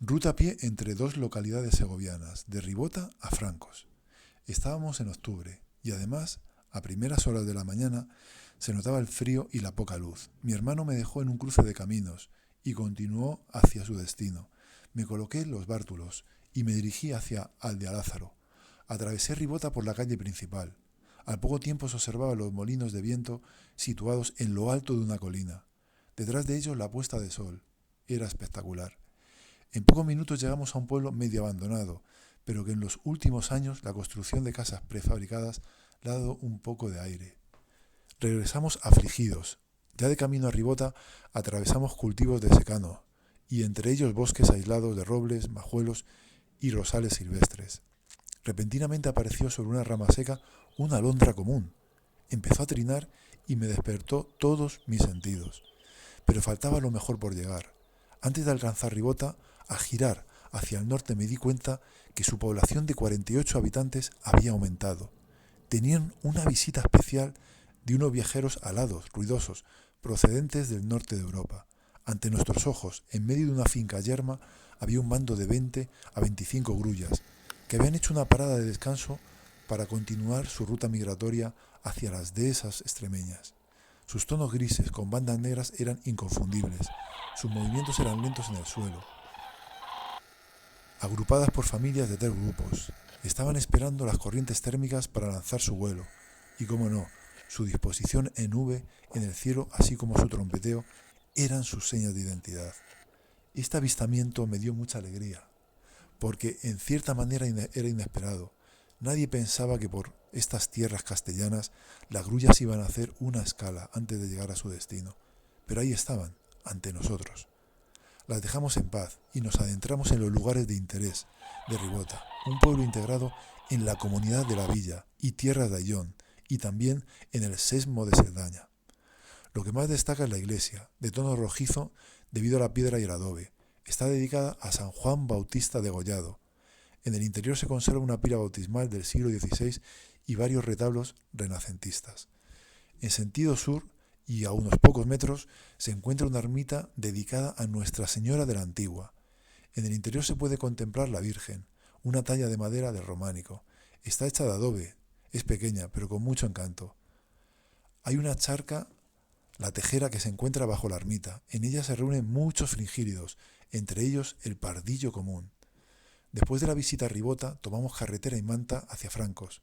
Ruta a pie entre dos localidades segovianas, de Ribota a Francos. Estábamos en octubre y además, a primeras horas de la mañana, se notaba el frío y la poca luz. Mi hermano me dejó en un cruce de caminos y continuó hacia su destino. Me coloqué en los bártulos y me dirigí hacia Aldealázaro. Atravesé Ribota por la calle principal. Al poco tiempo se observaban los molinos de viento situados en lo alto de una colina. Detrás de ellos la puesta de sol. Era espectacular. En pocos minutos llegamos a un pueblo medio abandonado, pero que en los últimos años la construcción de casas prefabricadas le ha dado un poco de aire. Regresamos afligidos. Ya de camino a Ribota atravesamos cultivos de secano, y entre ellos bosques aislados de robles, majuelos y rosales silvestres. Repentinamente apareció sobre una rama seca una alondra común. Empezó a trinar y me despertó todos mis sentidos. Pero faltaba lo mejor por llegar. Antes de alcanzar Ribota, al girar hacia el norte me di cuenta que su población de 48 habitantes había aumentado. Tenían una visita especial de unos viajeros alados, ruidosos, procedentes del norte de Europa. Ante nuestros ojos, en medio de una finca yerma, había un bando de 20 a 25 grullas, que habían hecho una parada de descanso para continuar su ruta migratoria hacia las dehesas extremeñas. Sus tonos grises con bandas negras eran inconfundibles. Sus movimientos eran lentos en el suelo, agrupadas por familias de 3 grupos. Estaban esperando las corrientes térmicas para lanzar su vuelo. Y cómo no, su disposición en V en el cielo, así como su trompeteo, eran sus señas de identidad. Este avistamiento me dio mucha alegría, porque en cierta manera era inesperado. Nadie pensaba que por estas tierras castellanas las grullas iban a hacer una escala antes de llegar a su destino. Pero ahí estaban, ante nosotros. Las dejamos en paz y nos adentramos en los lugares de interés de Ribota, un pueblo integrado en la comunidad de la villa y tierras de Ayllón, y también en el sesmo de Cerdaña. Lo que más destaca es la iglesia, de tono rojizo debido a la piedra y el adobe. Está dedicada a San Juan Bautista degollado. En el interior se conserva una pila bautismal del siglo XVI y varios retablos renacentistas. En sentido sur, y a unos pocos metros, se encuentra una ermita dedicada a Nuestra Señora de la Antigua. En el interior se puede contemplar la Virgen, una talla de madera del románico. Está hecha de adobe, es pequeña, pero con mucho encanto. Hay una charca, la Tejera, que se encuentra bajo la ermita. En ella se reúnen muchos fringílidos, entre ellos el pardillo común. Después de la visita a Ribota, tomamos carretera y manta hacia Francos.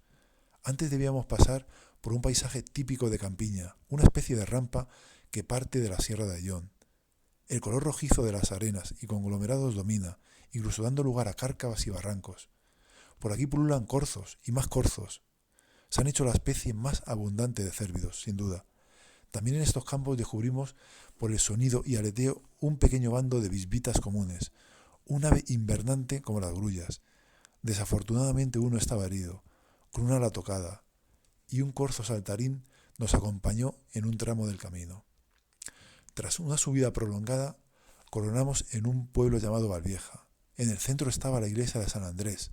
Antes debíamos pasar por un paisaje típico de campiña, una especie de rampa que parte de la Sierra de Ayllón. El color rojizo de las arenas y conglomerados domina, incluso dando lugar a cárcavas y barrancos. Por aquí pululan corzos y más corzos. Se han hecho la especie más abundante de cérvidos, sin duda. También en estos campos descubrimos, por el sonido y aleteo, un pequeño bando de bisbitas comunes, un ave invernante como las grullas. Desafortunadamente uno estaba herido, con una ala tocada, y un corzo saltarín nos acompañó en un tramo del camino. Tras una subida prolongada, coronamos en un pueblo llamado Valvieja. En el centro estaba la iglesia de San Andrés.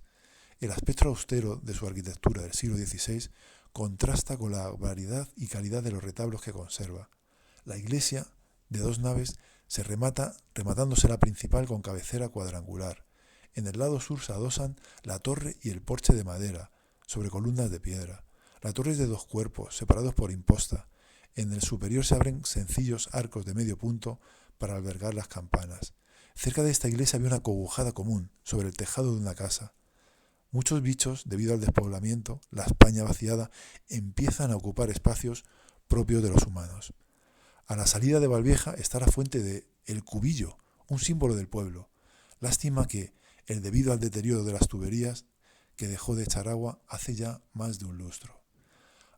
El aspecto austero de su arquitectura del siglo XVI contrasta con la variedad y calidad de los retablos que conserva. La iglesia, de 2 naves, se remata rematándose la principal con cabecera cuadrangular. En el lado sur se adosan la torre y el porche de madera, sobre columnas de piedra. La torre es de 2 cuerpos, separados por imposta. En el superior se abren sencillos arcos de medio punto para albergar las campanas. Cerca de esta iglesia había una cobujada común, sobre el tejado de una casa. Muchos bichos, debido al despoblamiento, la España vaciada, empiezan a ocupar espacios propios de los humanos. A la salida de Valvieja está la fuente de El Cubillo, un símbolo del pueblo. Lástima que, debido al deterioro de las tuberías, que dejó de echar agua hace ya más de un lustro.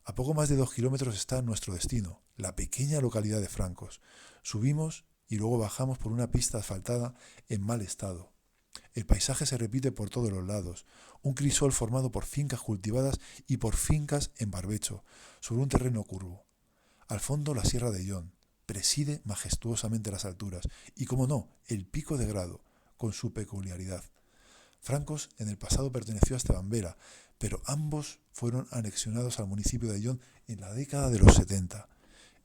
A poco más de 2 kilómetros está nuestro destino, la pequeña localidad de Francos. Subimos y luego bajamos por una pista asfaltada en mal estado. El paisaje se repite por todos los lados, un crisol formado por fincas cultivadas y por fincas en barbecho, sobre un terreno curvo. Al fondo la Sierra de Ayllón preside majestuosamente las alturas y, como no, el Pico de Grado, con su peculiaridad. Francos en el pasado perteneció a Estebambera, pero ambos fueron anexionados al municipio de Ayllón en la década de los 70.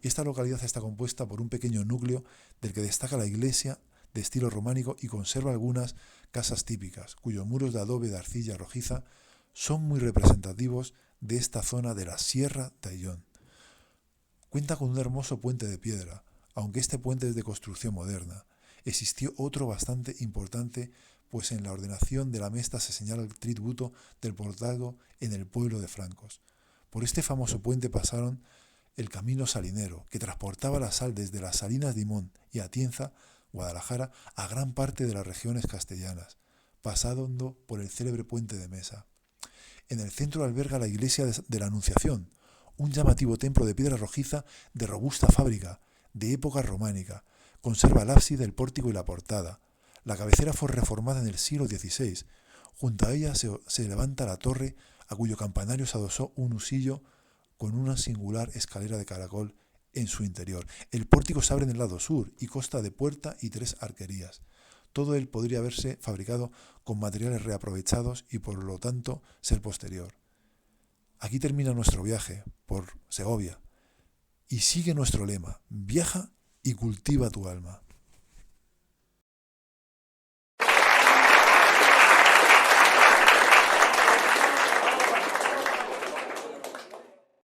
Esta localidad está compuesta por un pequeño núcleo del que destaca la iglesia de estilo románico y conserva algunas casas típicas, cuyos muros de adobe de arcilla rojiza son muy representativos de esta zona de la Sierra de Ayllón. Cuenta con un hermoso puente de piedra, aunque este puente es de construcción moderna. Existió otro bastante importante, pues en la ordenación de la mesta se señala el tributo del portado en el pueblo de Francos. Por este famoso puente pasaron el camino salinero, que transportaba la sal desde las Salinas de Imón y Atienza, Guadalajara, a gran parte de las regiones castellanas, pasando por el célebre puente de Mesa. En el centro alberga la iglesia de la Anunciación, un llamativo templo de piedra rojiza de robusta fábrica, de época románica. Conserva el ábside, el pórtico y la portada. La cabecera fue reformada en el siglo XVI. Junto a ella se levanta la torre, a cuyo campanario se adosó un husillo con una singular escalera de caracol en su interior. El pórtico se abre en el lado sur y consta de puerta y 3 arquerías. Todo él podría haberse fabricado con materiales reaprovechados y por lo tanto ser posterior. Aquí termina nuestro viaje por Segovia y sigue nuestro lema: viaja y cultiva tu alma.